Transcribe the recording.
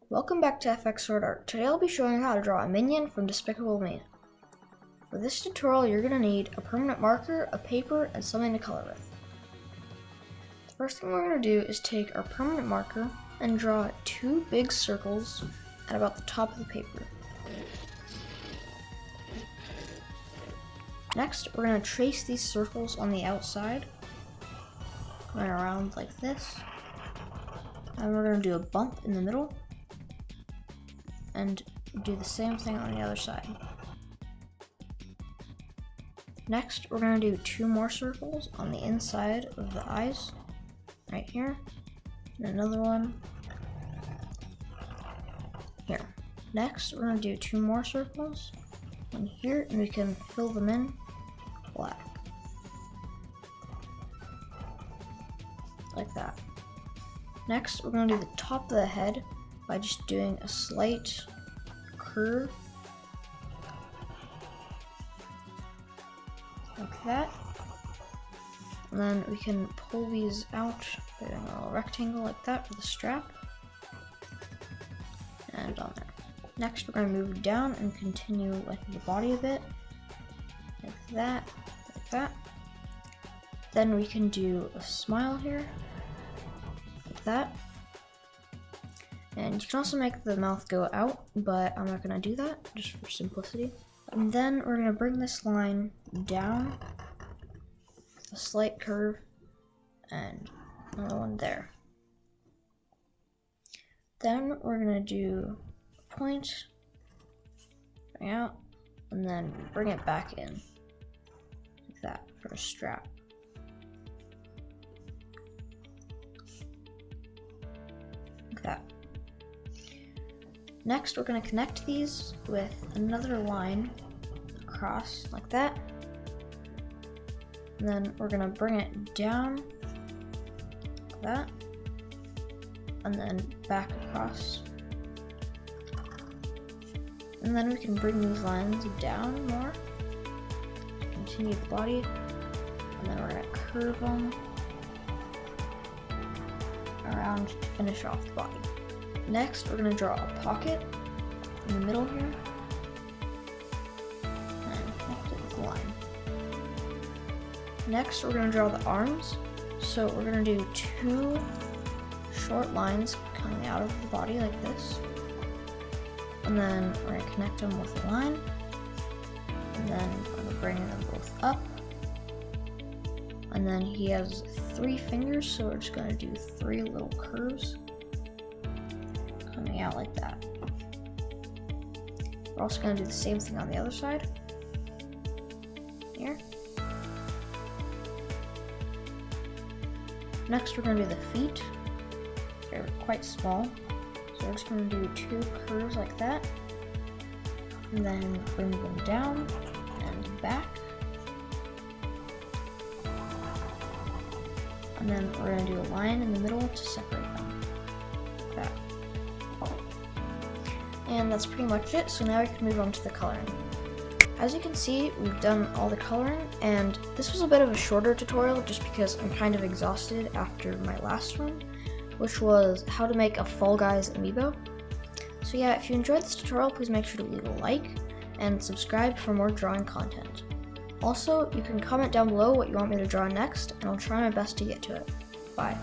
Welcome back to FX Sword Art. Today I'll be showing you how to draw a minion from Despicable Me. For this tutorial, you're going to need a permanent marker, a paper, and something to color with. The first thing we're going to do is take our permanent marker and draw two big circles at about the top of the paper. Next, we're going to trace these circles on the outside, going around like this. And we're going to do a bump in the middle, and do the same thing on the other side. Next, we're going to do two more circles on the inside of the eyes, right here, and another one here. Next, we're going to do two more circles in here, and we can fill them in black, like that. Next, we're going to do the top of the head by just doing a slight curve, like that. And then we can pull these out, put in a little rectangle like that for the strap, and on there. Next, we're going to move down and continue with the body a bit, like that, like that. Then we can do a smile here, like that. And you can also make the mouth go out, but I'm not going to do that, just for simplicity. And then we're going to bring this line down, a slight curve, and another one there. Then we're going to do a point, bring out, and then bring it back in, like that, for a strap. Like that. Next, we're going to connect these with another line across like that. And then we're going to bring it down like that. And then back across. And then we can bring these lines down more. Continue the body. And then we're going to curve them around to finish off the body. Next, we're going to draw a pocket in the middle here, and connect it with a line. Next, we're going to draw the arms. So we're going to do two short lines coming out of the body like this, and then we're going to connect them with a line, and then we're going to bring them both up. And then he has 3 fingers, so we're just going to do 3 little curves coming out like that. We're also going to do the same thing on the other side. Here. Next, we're going to do the feet. They're quite small, so we're just going to do 2 curves like that, and then bring them down and back. And then we're going to do a line in the middle to separate them, like that. And that's pretty much it, so now we can move on to the coloring. As you can see, we've done all the coloring, and this was a bit of a shorter tutorial just because I'm kind of exhausted after my last one, which was how to make a Fall Guys amiibo. So yeah, if you enjoyed this tutorial, please make sure to leave a like and subscribe for more drawing content. Also, you can comment down below what you want me to draw next, and I'll try my best to get to it. Bye.